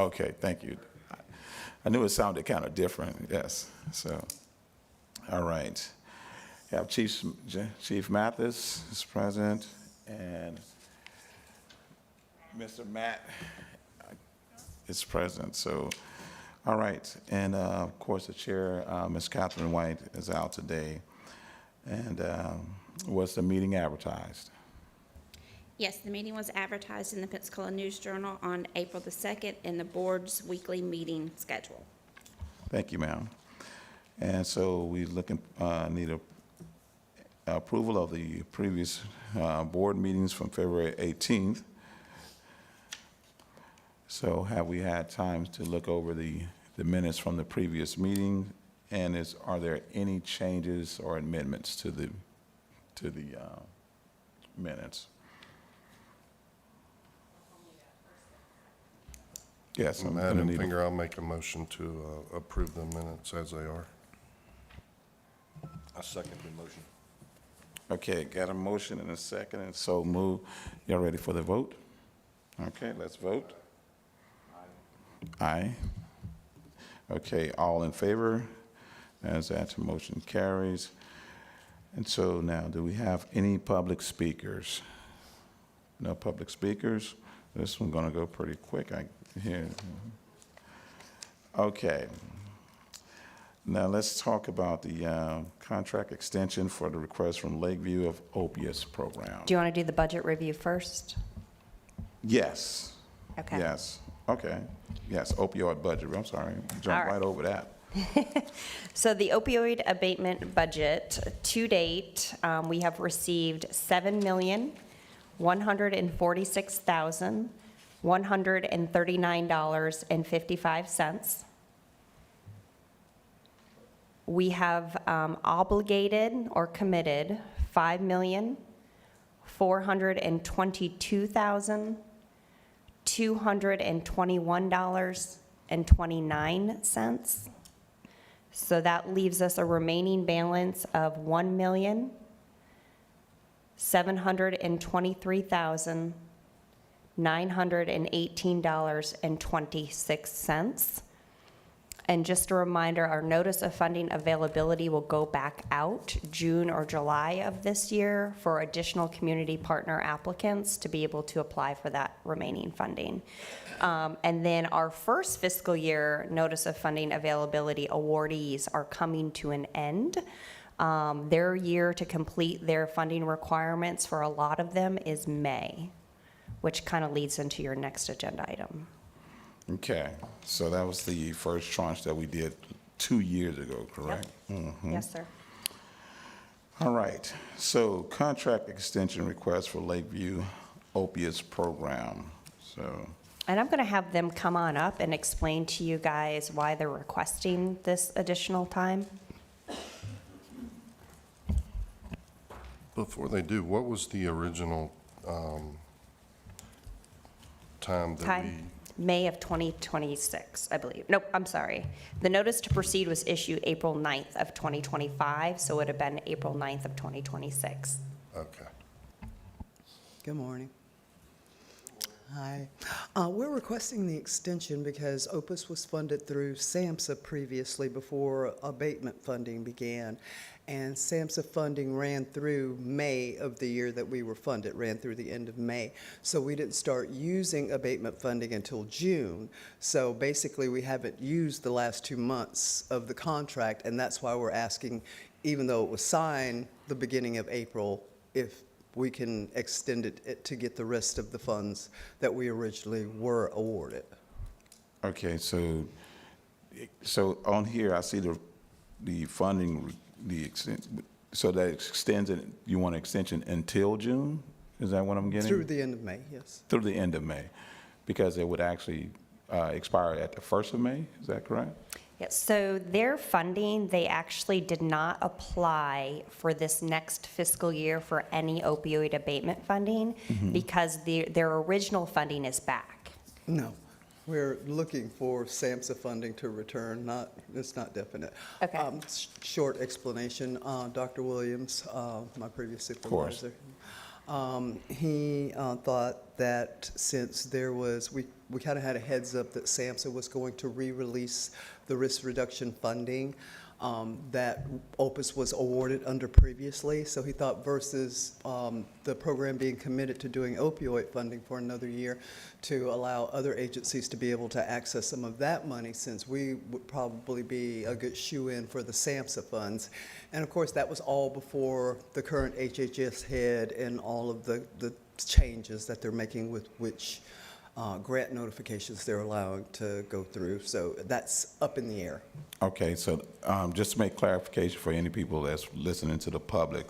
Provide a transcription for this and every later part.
Okay, thank you. I knew it sounded kind of different, yes. So, all right. We have Chief Mathis is present, and Mr. Matt is present. So, all right. And of course, the chair, Ms. Catherine White, is out today. And was the meeting advertised? Yes, the meeting was advertised in the Pensacola News Journal on April the 2nd in the board's weekly meeting schedule. Thank you, ma'am. And so we need approval of the previous board meetings from February 18th. So have we had time to look over the minutes from the previous meeting? And are there any changes or amendments to the minutes? Yes, I'm Madam gonna need Finger, I'll make a motion to approve the minutes as they are. I second the motion. Okay, got a motion and a second, and so move. Y'all ready for the vote? Okay, let's vote. Aye. Okay, all in favor? As that motion carries. And so now, do we have any public speakers? No public speakers? This one's gonna go pretty quick, I hear. Okay. Now let's talk about the contract extension for the request from Lakeview of Opiates Program. Do you want to do the budget review first? Yes. Okay. Yes. Okay. Yes, opioid budget. I'm sorry. Jump right over that. So the opioid abatement budget, to date, we have received $7,146,139.55. We have obligated or committed $5,422,221.29. So that leaves us a remaining balance of $1,723,918.26. And just a reminder, our notice of funding availability will go back out June or July of this year for additional community partner applicants to be able to apply for that remaining funding. And then our first fiscal year notice of funding availability awardees are coming to an end. Their year to complete their funding requirements for a lot of them is May, which kind of leads into your next agenda item. Okay, so that was the first tranche that we did 2 years ago, correct? Mhm. Yes, sir. All right, so contract extension request for Lakeview Opiates Program. So, And I'm going to have them come on up and explain to you guys why they're requesting this additional time. Before they do, what was the original time that we? May of 2026, I believe. Nope, I'm sorry. The notice to proceed was issued April 9th of 2025, so it would have been April 9th of 2026. Okay. Good morning. Hi. We're requesting the extension because OPUS was funded through SAMHSA previously before abatement funding began. And SAMHSA funding ran through May of the year that we were funded, ran through the end of May. So we didn't start using abatement funding until June. So basically, we haven't used the last 2 months of the contract, and that's why we're asking, even though it was signed the beginning of April, if we can extend it to get the rest of the funds that we originally were awarded. okay, so on here, I see the funding, so that extends it, you want an extension until June? Is that what I'm getting? Through the end of May, yes. Through the end of May, because it would actually expire at the 1st of May, is that correct? Yes, so their funding, they actually did not apply for this next fiscal year for any opioid abatement funding because their original funding is back. No, we're looking for SAMHSA funding to return, it's not definite. Okay. Short explanation, Dr. Williams, my previous supervisor, He thought that since there was, we kind of had a heads up that SAMHSA was going to re-release the risk reduction funding that Opus was awarded under previously. So he thought versus the program being committed to doing opioid funding for another year, to allow other agencies to be able to access some of that money, since we would probably be a good shoe-in for the SAMHSA funds. And of course, that was all before the current HHS head and all of the changes that they're making with which grant notifications they're allowing to go through. So that's up in the air. Okay, so just to make clarification for any people that's listening to the public,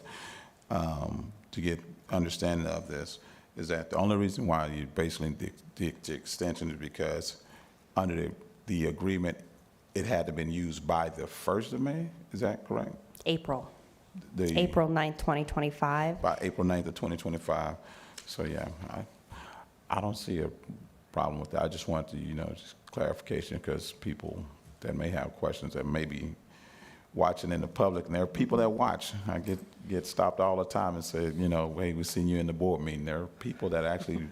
to get understanding of this, is that the only reason why you basically the extension is because under the agreement, it had to been used by the 1st of May, is that correct? April The- 9th, 2025. By April 9th of 2025. So yeah, I don't see a problem with that. I just want to, just clarification, because people that may have questions that may be watching in the public, and there are people that watch. I get stopped all the time and say, hey, we seen you in the board meeting. There are people that actually,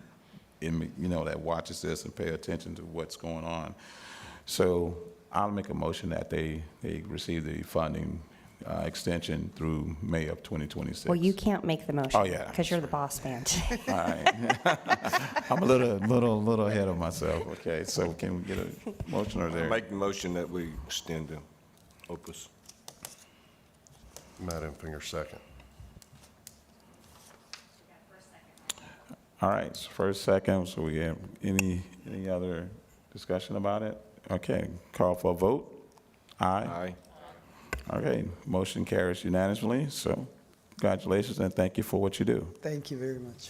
that watches this and pay attention to what's going on. So I'll make a motion that they receive the funding extension through May of 2026. Well, you can't make the motion. Oh, yeah. Because you're the boss man. All right. I'm a little ahead of myself. Okay, so can we get a motion or there? Make the motion that we extend the Opus. Madam Finger, second. All right, so first, second, so we have any other discussion about it? Okay, call for a vote. Aye. Aye. Okay, motion carries unanimously, so congratulations and thank you for what you do. Thank you very much.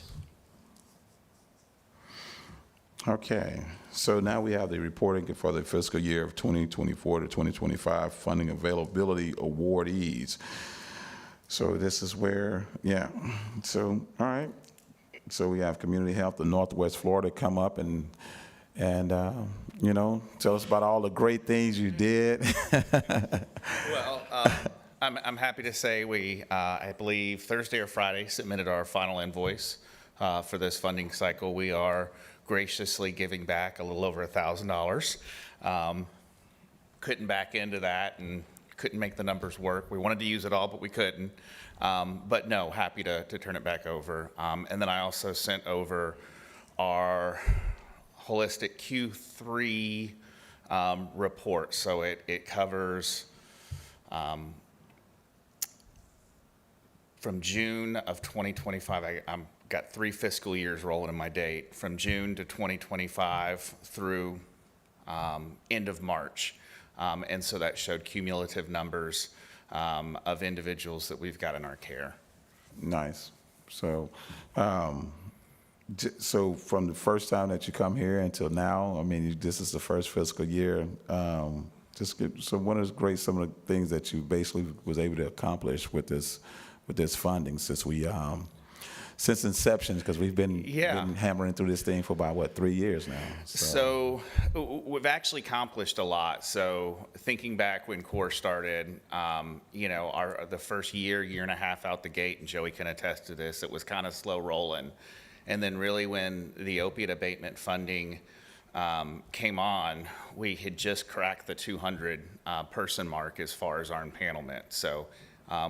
Okay, so now we have the reporting for the fiscal year of 2024 to 2025 funding availability awardees. So this is where, so, all right. So we have Community Health of Northwest Florida come up and tell us about all the great things you did. Well, I'm happy to say we, I believe Thursday or Friday, submitted our final invoice for this funding cycle. We are graciously giving back a little over $1,000. Couldn't back into that and couldn't make the numbers work. We wanted to use it all, but we couldn't. But no, happy to turn it back over. And then I also sent over our holistic Q3 report. So it covers from June of 2025, I'm got 3 fiscal years rolling in my date, from June to 2025 through end of March. And so that showed cumulative numbers of individuals that we've got in our care. Nice. So, so from the first time that you come here until now, I mean, this is the first fiscal year. So what is great, some of the things that you basically was able to accomplish with this funding since inception, because we've been hammering through this thing for about, 3 years now? So we've actually accomplished a lot. So thinking back when CORE started, the first year and a half out the gate, and Joey can attest to this, it was kind of slow rolling. And then really when the Opioid Abatement funding came on, we had just cracked the 200 person mark as far as our empanelment. So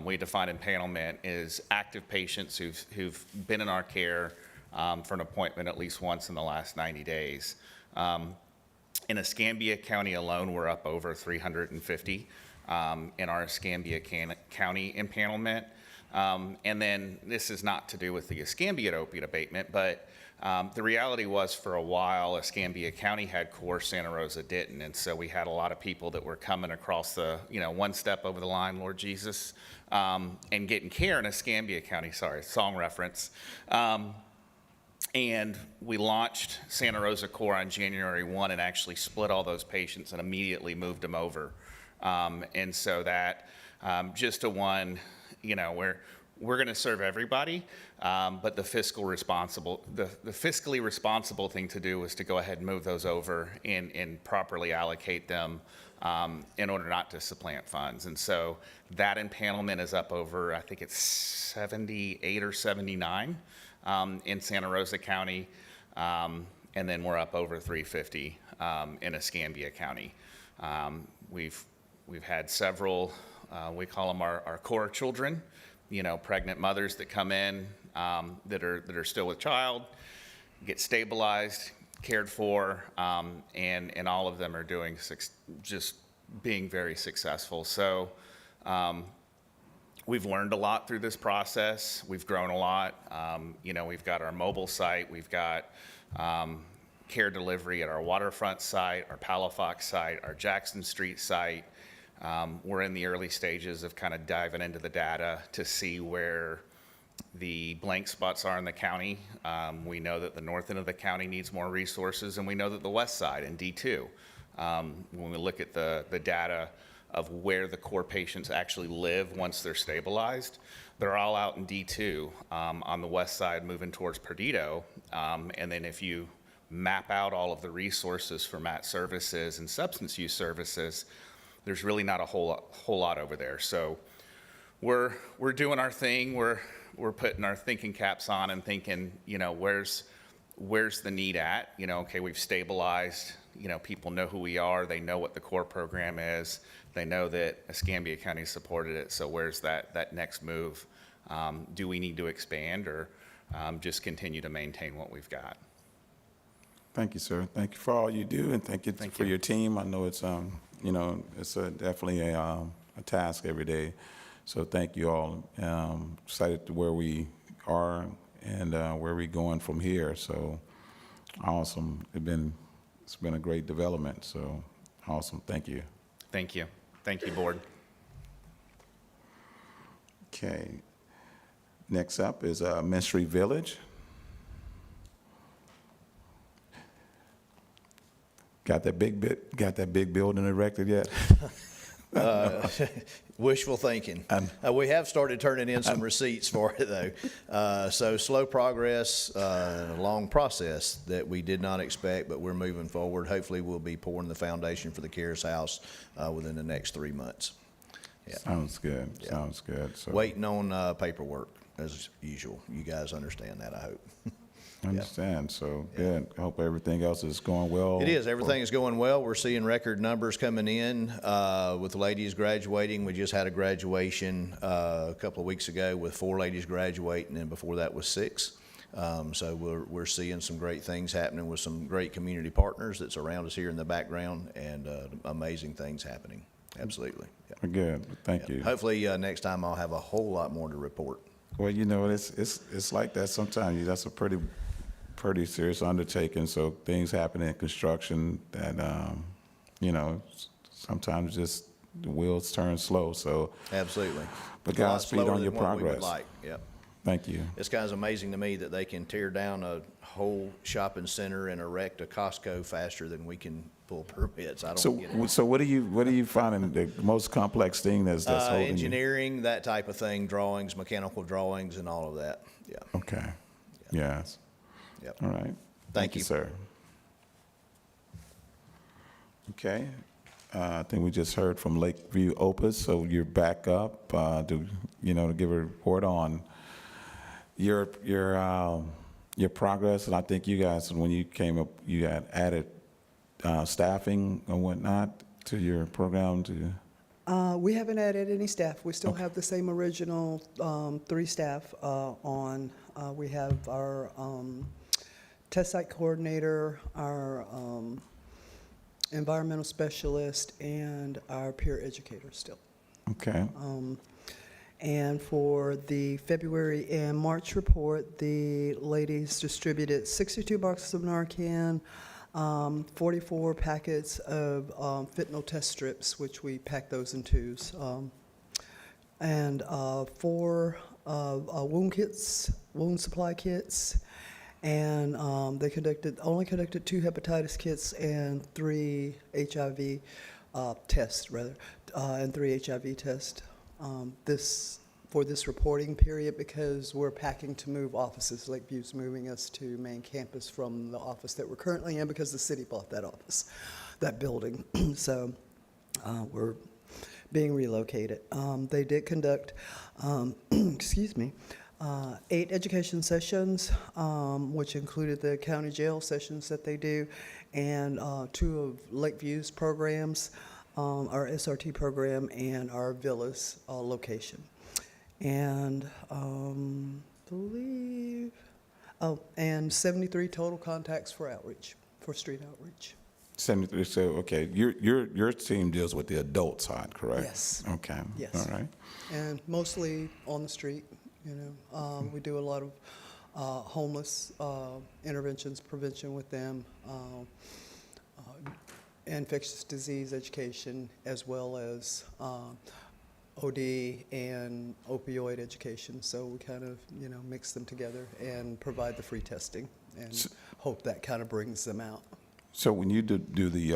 we define empanelment as active patients who've been in our care for an appointment at least once in the last 90 days. In Escambia County alone, we're up over 350 in our Escambia County empanelment. And then this is not to do with the Escambia Opioid Abatement, but the reality was for a while, Escambia County had CORE, Santa Rosa didn't. And so we had a lot of people that were coming across the, one step over the line, Lord Jesus, and getting care in Escambia County, sorry, song reference. And we launched Santa Rosa CORE on January 1 and actually split all those patients and immediately moved them over. And so that just a one, we're going to serve everybody, but the fiscally responsible thing to do was to go ahead and move those over and properly allocate them in order not to supplant funds. And so that empanelment is up over, I think it's 78 or 79 in Santa Rosa County, and then we're up over 350 in Escambia County. We've had several, we call them our core children, pregnant mothers that come in that are still with child, get stabilized, cared for, and all of them are doing just being very successful. So we've learned a lot through this process. We've grown a lot. We've got our mobile site. We've got care delivery at our waterfront site, our Palafox site, our Jackson Street site. We're in the early stages of kind of diving into the data to see where the blank spots are in the county. We know that the north end of the county needs more resources, and we know that the west side in D2, when we look at the data of where the core patients actually live once they're stabilized, they're all out in D2 on the west side moving towards Perdido. And then if you map out all of the resources for MAT services and substance use services, there's really not a whole lot over there. So we're doing our thing. We're putting our thinking caps on and thinking, where's the need at? Okay, we've stabilized. People know who we are. They know what the core program is. They know that Escambia County supported it. So where's that next move? Do we need to expand or just continue to maintain what we've got? Thank you, sir. Thank you for all you do, and thank you for your team. I know it's it's definitely a task every day. So thank you all. Excited to where we are and where we're going from here. So awesome. It's been a great development. So awesome. Thank you. Thank you. Thank you, board. Okay. Next up is Mystery Village. Got that big building erected yet? Wishful thinking. We have started turning in some receipts for it, though. So slow progress, a long process that we did not expect, but we're moving forward. Hopefully, we'll be pouring the foundation for the CARES house within the next 3 months. Yeah. Sounds good. Yeah. Sounds good. So Waiting on paperwork, as usual. You guys understand that, I hope. I understand. So good. I hope everything else is going well. It is. Everything is going well. We're seeing record numbers coming in with ladies graduating. We just had a graduation a couple of weeks ago with 4 ladies graduating, and before that was 6. So we're seeing some great things happening with some great community partners that's around us here in the background, and amazing things happening. Absolutely. Yeah. Good. Thank you. Hopefully next time I'll have a whole lot more to report. Well, it's like that sometimes. That's a pretty serious undertaking. So things happen in construction that, sometimes just the wheels turn slow. So, Absolutely. but A lot Godspeed slower on your than what we would progress. like. Yep. Thank you. It's kind of amazing to me that they can tear down a whole shopping center and erect a Costco faster than we can pull permits. I don't get it. So what are you finding the most complex thing that's holding you? Engineering, that type of thing, drawings, mechanical drawings, and all of that. Yeah. Okay. Yes. Yep. All right. Thank you. sir. Okay. I think we just heard from Lakeview Opus, so you're back up to give a report on your progress. And I think you guys, when you came up, you had added staffing and whatnot to your program. We haven't added any staff. We still have the same original 3 staff on. We have our test site coordinator, our environmental specialist, and our peer educator still. Okay. And for the February and March report, the ladies distributed 62 boxes of Narcan, 44 packets of fentanyl test strips, which we pack those in 2s, and 4 wound supply kits, and they only conducted 2 hepatitis kits and 3 HIV tests, and 3 HIV tests. For this reporting period, because we're packing to move offices. Lakeview's moving us to main campus from the office that we're currently in because the city bought that office, that building. So we're being relocated. They did conduct, 8 education sessions, which included the county jail sessions that they do, and 2 of Lakeview's programs, our SRT program and our Villas location. And and 73 total contacts for outreach, for street outreach. 73, so, okay, your team deals with the adult side, correct? Yes. Okay. Yes. All right. And mostly on the street, you know. We do a lot of homeless interventions, prevention with them, infectious disease education, as well as OD and opioid education. So we kind of, you know, mix them together and provide the free testing and hope that kind of brings them out. So when you do the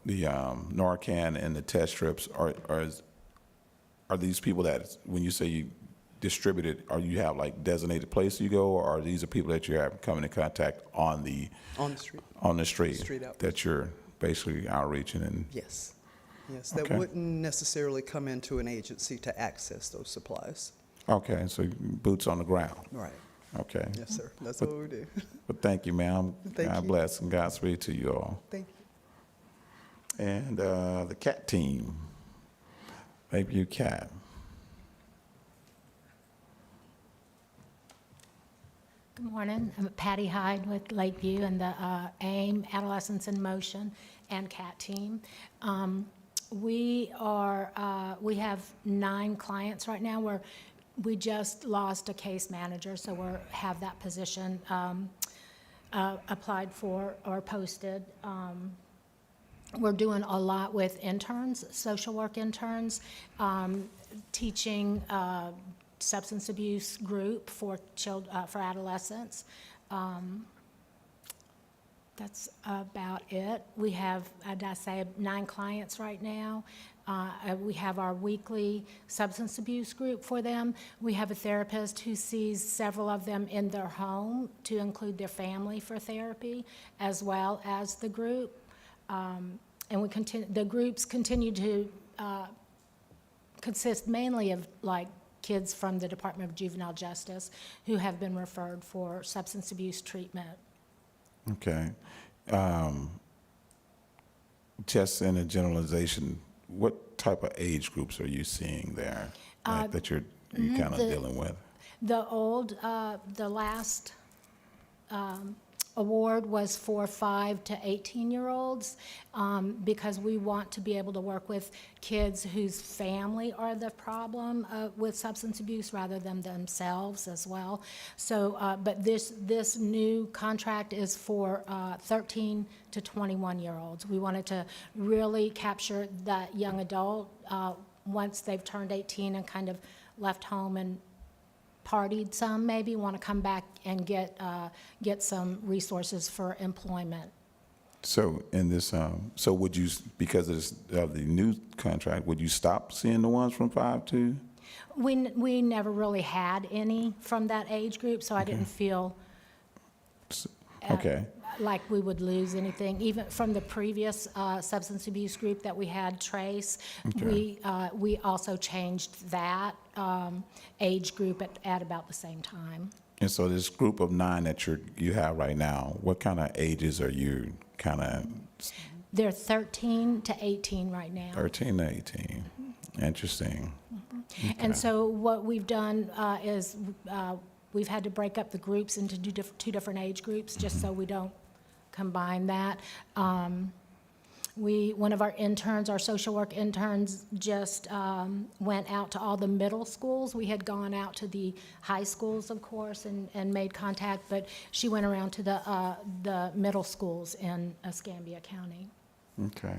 Narcan and the test strips, are these people that, when you say you distribute it, are you have like designated place you go, or are these are people that you have coming in contact on the street? on the street, Street outreach. that you're basically outreaching and Yes. Yes, that Okay. wouldn't necessarily come into an agency to access those supplies. okay, so boots on the ground. Right. Okay. Yes, sir. That's what we do. But thank you, ma'am. Thank God you. bless and Godspeed to you all. Thank you. And the cat team, Lakeview Cat. Good morning. I'm Patty Hyde with Lakeview and the AIM, Adolescents in Motion, and CAT team. We have 9 clients right now. We just lost a case manager, so we have that position applied for or posted. We're doing a lot with interns, social work interns, teaching substance abuse group for adolescents. That's about it. We have, as I say, 9 clients right now. We have our weekly substance abuse group for them. We have a therapist who sees several of them in their home to include their family for therapy, as well as the group. And the groups continue to consist mainly of like kids from the Department of Juvenile Justice who have been referred for substance abuse treatment. Okay. Just in a generalization, what type of age groups are you seeing there that you're kind of dealing with? The last award was for 5 to 18-year-olds because we want to be able to work with kids whose family are the problem with substance abuse rather than themselves as well. So, but this new contract is for 13 to 21-year-olds. We wanted to really capture that young adult once they've turned 18 and kind of left home and partied some, maybe want to come back and get some resources for employment. So in this, so would you, because of the new contract, would you stop seeing the ones from 5 to? We never really had any from that age group, so I didn't feel Okay. like we would lose anything. Even from the previous substance abuse group that we had, Trace, Okay. we also changed that age group at about the same time. And so this group of 9 that you have right now, what kind of ages are you kind of? They're 13 to 18 right now. 13 to 18. Interesting. And so what we've done is we've had to break up the groups into 2 different age groups just so we don't combine that. One of our interns, our social work interns, just went out to all the middle schools. We had gone out to the high schools, of course, and made contact, but she went around to the middle schools in Escambia County. Okay.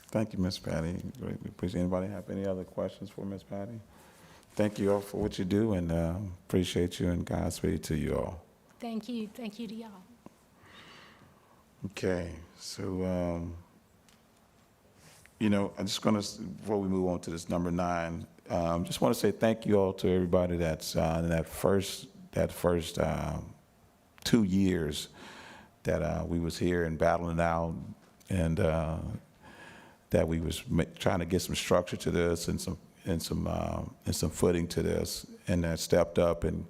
Thank you, Ms. Patty. Greatly appreciate. Anybody have any other questions for Ms. Patty? Thank you all for what you do, and appreciate you, and Godspeed to you all. Thank you to y'all. Okay, so, I'm just going to, before we move on to this number 9, just want to say thank you all to everybody that's in that first 2 years that we was here and battling it out, and that we was trying to get some structure to this and some some footing to this, and that stepped up and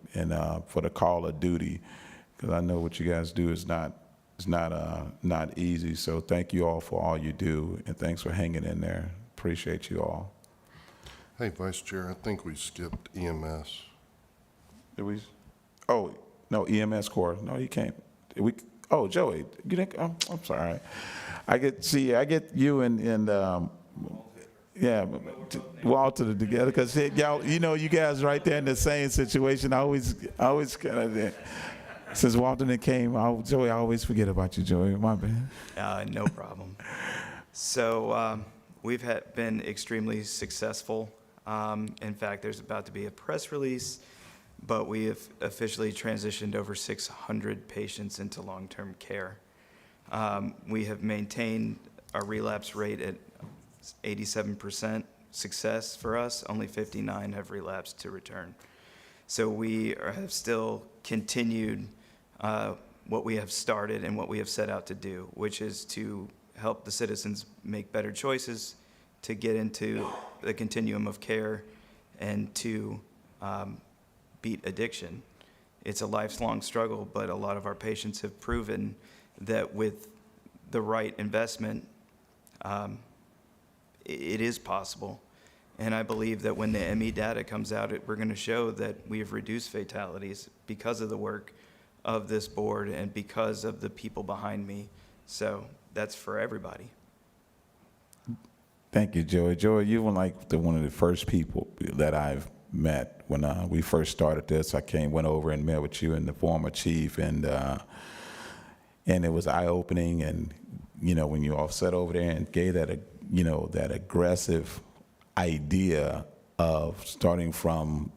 for the call of duty, because I know what you guys do is not easy. So thank you all for all you do, and thanks for hanging in there. Appreciate you all. Hey, Vice Chair, I think we skipped EMS. Did we? Oh, no, EMS Corps. No, he can't. Did we? Oh, Joey, you think? I'm sorry. I get you and yeah, Walter together, because y'all, you guys right there in the same situation. I always kind of, since Walter came, Joey, I always forget about you, Joey. My bad. No problem. So we've been extremely successful. In fact, there's about to be a press release, but we have officially transitioned over 600 patients into long-term care. We have maintained our relapse rate at 87% success for us. Only 59 have relapsed to return. So we have still continued what we have started and what we have set out to do, which is to help the citizens make better choices, to get into the continuum of care, and to beat addiction. It's a lifelong struggle, but a lot of our patients have proven that with the right investment, it is possible. And I believe that when the ME data comes out, we're going to show that we have reduced fatalities because of the work of this board and because of the people behind me. So that's for everybody. Thank you, Joey. Joey, you were like one of the first people that I've met when we first started this. Went over and met with you and the former chief, and it was eye-opening. And when you all sat over there and gave that that aggressive idea of starting from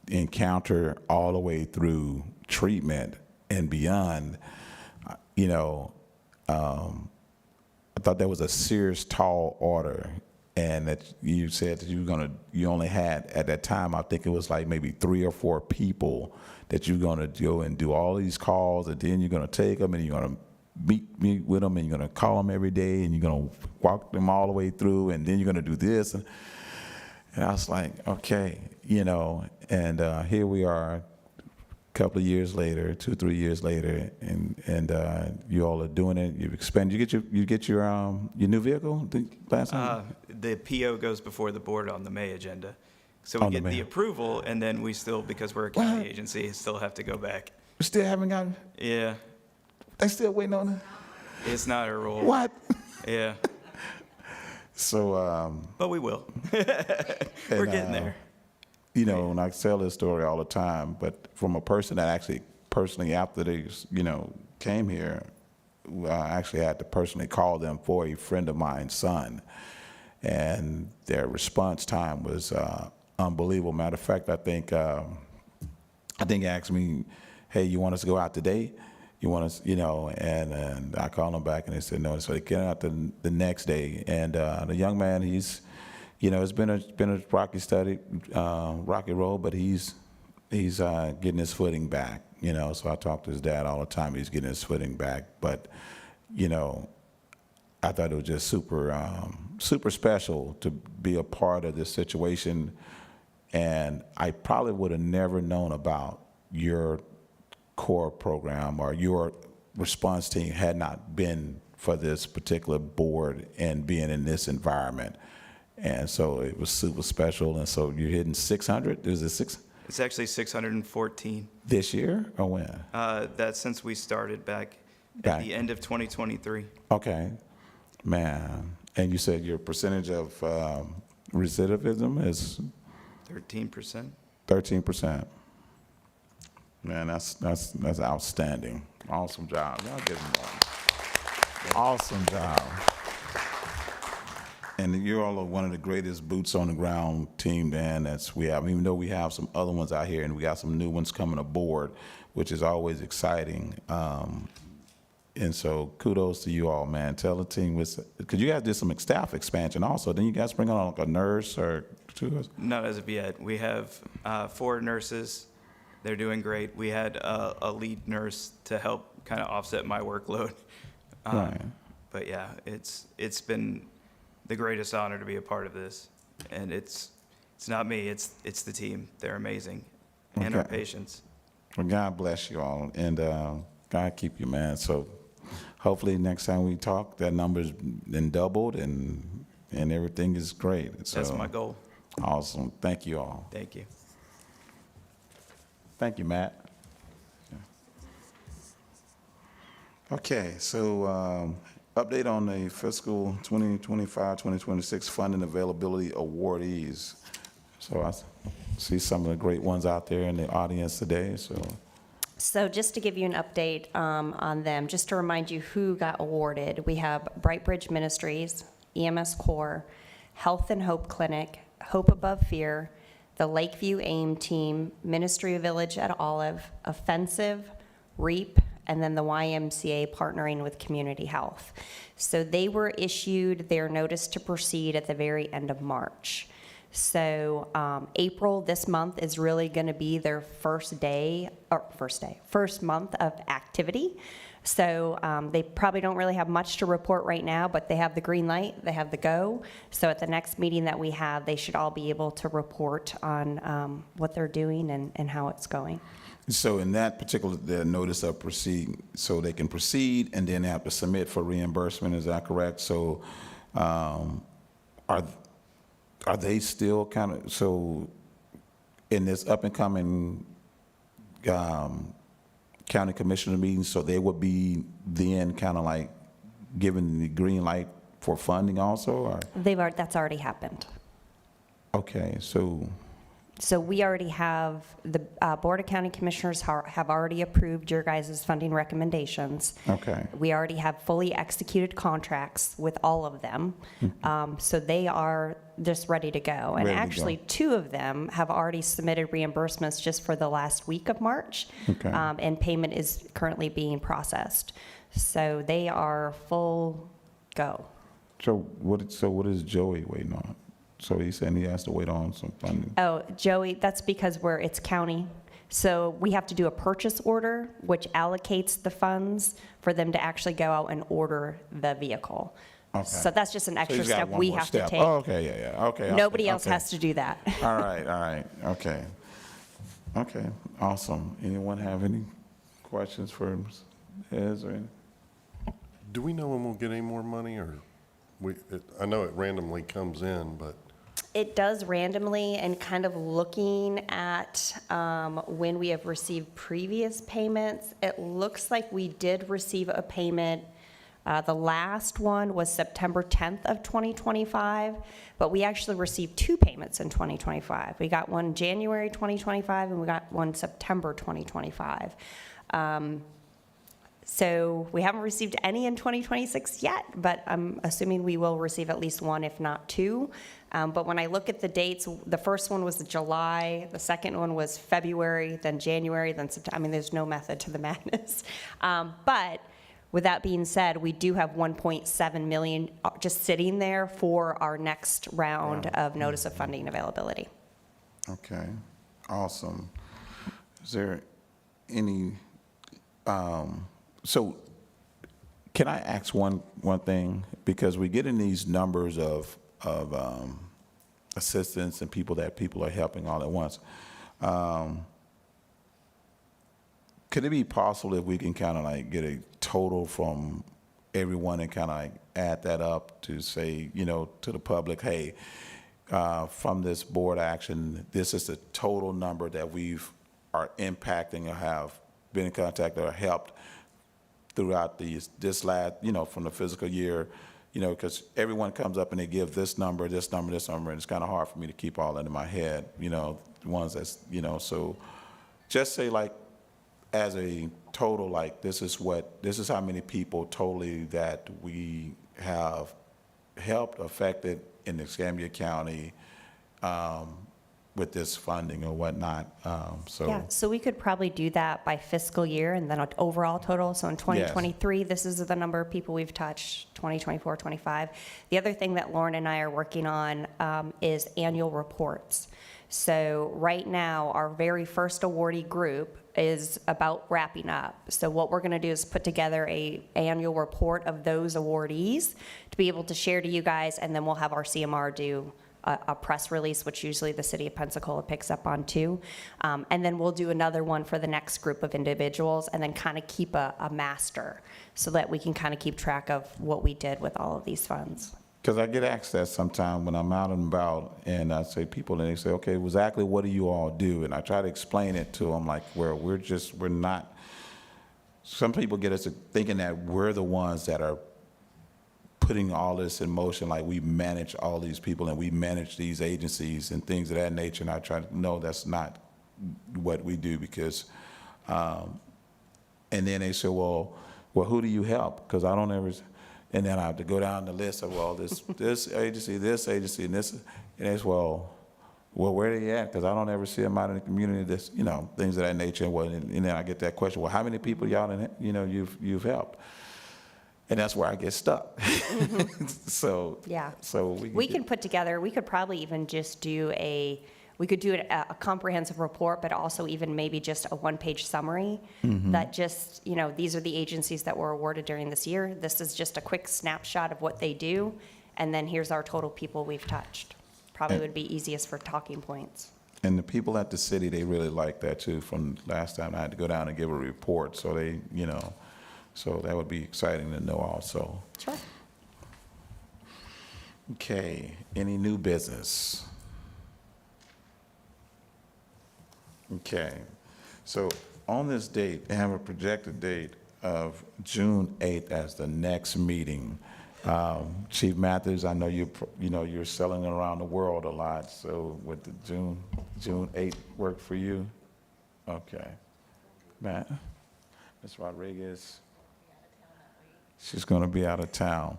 encounter all the way through treatment and beyond, I thought that was a serious, tall order. And that you said that you only had at that time, I think it was like maybe 3 or 4 people that you're gonna go and do all these calls, and then you're gonna take them and you're gonna meet with them, and you're gonna call them every day, and you're gonna walk them all the way through, and then you're gonna do this. And I was like, okay, and here we are, a couple of years later, 2-3 years later, and you all are doing it. You've expanded. You get your new vehicle the last time? The PO goes before the board on the May agenda. So we On the get May. the approval, and then we still, because we're a county agency, still have to go back. We still haven't gotten. Yeah, They still waiting on it. it's not a rule. What? Yeah, So, but we will. We're getting there. And I tell this story all the time, but from a person that actually personally, after they, came here, I actually had to personally call them for a friend of mine's son, and their response time was unbelievable. Matter of fact, I think he asked me, "Hey, you want us to go out today? You want us, and I called them back, and they said no." So they came out the next day, and the young man, he's, it's been a rocky road, but he's getting his footing back. So I talk to his dad all the time. He's getting his footing back, but I thought it was just super special to be a part of this situation, and I probably would have never known about your core program or your response team had not been for this particular board and being in this environment. And so it was super special. And so you're hitting 600? Is it 6? It's actually 614. This year or when? That's since we started back Back. at the end of 2023. Okay, man. And you said your percentage of recidivism is 13%. 13%. Man, that's outstanding. Awesome job. Y'all give them one. Awesome job. And you all are one of the greatest boots on the ground team, Dan, that's we have. Even though we have some other ones out here, and we got some new ones coming aboard, which is always exciting. And so kudos to you all, man. Tell the team, because you guys did some staff expansion also. Didn't you guys bring on like a nurse or two? Not as of yet. We have 4 nurses. They're doing great. We had a lead nurse to help kind of offset my workload. Right. But yeah, it's been the greatest honor to be a part of this, and it's It's not me, it's the team. They're amazing. And our Okay. patients. Well, God bless you all, and God keep you, man. So hopefully next time we talk, that number's been doubled, and everything is great. So, That's my goal. Awesome. Thank you all. Thank you. Thank you, Matt. Okay, so update on the fiscal 2025-2026 funding availability awardees. So I see some of the great ones out there in the audience today, so. So just to give you an update on them, just to remind you who got awarded, we have Brightbridge Ministries, EMS Corps, Health and Hope Clinic, Hope Above Fear, the Lakeview AIM Team, Ministry Village at Olive, Offensive, REAP, and then the YMCA partnering with Community Health. So they were issued their notice to proceed at the very end of March. So April this month is really going to be their first month of activity. So they probably don't really have much to report right now, but they have the green light, they have the go. So at the next meeting that we have, they should all be able to report on what they're doing and how it's going. So in that particular, the notice of proceed, so they can proceed and then they have to submit for reimbursement, is that correct? So are they still kind of, so in this up and coming county commissioner meeting, so they would be then kind of like given the green light for funding also, or? That's already happened. Okay, so, So we already have, the Board of County Commissioners have already approved your guys' funding recommendations. okay, We already have fully executed contracts with all of them. So they are just ready to go. And Ready to go. actually, 2 of them have already submitted reimbursements just for the last week of March. Okay. And payment is currently being processed. So they are full go. so what is Joey waiting on? So he's saying he has to wait on some funding. Oh, Joey, that's because it's county. So we have to do a purchase order, which allocates the funds for them to actually go out and order the vehicle. Okay. So that's just an So extra he's got step one we more have step. to take. Oh, okay, yeah, okay. Nobody else okay. has to do that. All right, okay. Okay, awesome. Anyone have any questions for Ms. or any? Do we know when we'll get any more money, or I know it randomly comes in, but It does randomly, and kind of looking at when we have received previous payments, it looks like we did receive a payment. The last one was September 10th of 2025, but we actually received 2 payments in 2025. We got one January 2025, and we got one September 2025. So we haven't received any in 2026 yet, but I'm assuming we will receive at least 1, if not 2. But when I look at the dates, the first one was July, the second one was February, then January, then September. I mean, there's no method to the madness. But with that being said, we do have 1.7 million just sitting there for our next round of notice of funding availability. Okay, awesome. Is there any, so can I ask one thing? Because we're getting these numbers of assistance and people are helping all at once. Could it be possible if we can kind of like get a total from everyone and kind of like add that up to say, to the public, hey, from this board action, this is the total number that are impacting or have been in contact or helped throughout this last, from the fiscal year, because everyone comes up and they give this number, and it's kind of hard for me to keep all that in my head, the ones that's, so just say like, as a total, like this is how many people totally that we have helped, affected in Escambia County with this funding or whatnot. Yeah, so we could probably do that by fiscal year and then an overall total. So in 2023, this is the number of people we've touched, 2024, 25. The other thing that Lauren and I are working on is annual reports. So right now, our very first awardee group is about wrapping up. So what we're gonna do is put together an annual report of those awardees to be able to share to you guys, and then we'll have our CMR do a press release, which usually the city of Pensacola picks up on too. And then we'll do another one for the next group of individuals, and then kind of keep a master so that we can kind of keep track of what we did with all of these funds. Because I get asked that sometime when I'm out and about, and I say people, and they say, okay, exactly what do you all do? And I try to explain it to them, like, where we're not, some people get us to thinking that we're the ones that are putting all this in motion, like we manage all these people and we manage these agencies and things of that nature. And I try to know that's not what we do, because, and then they say, well, who do you help? Because I don't ever, and then I have to go down the list of, well, this agency, and this, and it's, well, where are they at? Because I don't ever see them out in the community, this, things of that nature. And then I get that question, well, how many people y'all, you've helped? And that's where I get stuck. So, Yeah. so We can put together, we could probably even just do we could do a comprehensive report, but also even maybe just a one-page summary that just, these are the agencies that were awarded during this year. This is just a quick snapshot of what they do, and then here's our total people we've touched. Probably would be easiest for talking points. And the people at the city, they really like that too. From last time I had to go down and give a report, so they, so that would be exciting to know also. Sure. Okay, any new business? Okay, so on this date, I have a projected date of June 8th as the next meeting. Chief Matthews, I know you're selling around the world a lot, so would the June 8th work for you? Okay. Matt? Ms. Rodriguez? She's going to be out of town.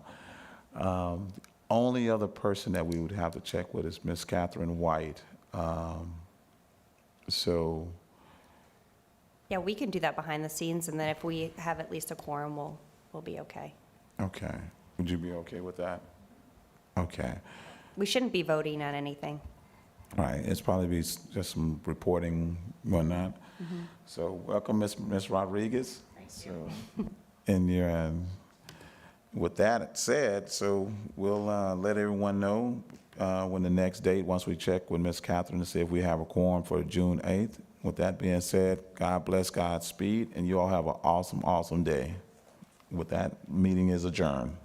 The only other person that we would have to check with is Miss Catherine White. So, Yeah, we can do that behind the scenes, and then if we have at least a quorum, we'll be okay. okay. Would you be okay with that? Okay. We shouldn't be voting on anything. All right. It's probably be just some reporting, whatnot. So, welcome, Miss Rodriguez. Thank you. And you're, with that said, so we'll let everyone know when the next date, once we check with Ms. Catherine to see if we have a quorum for June 8th. With that being said, God bless, Godspeed, and you all have an awesome, awesome day. With that, meeting is adjourned.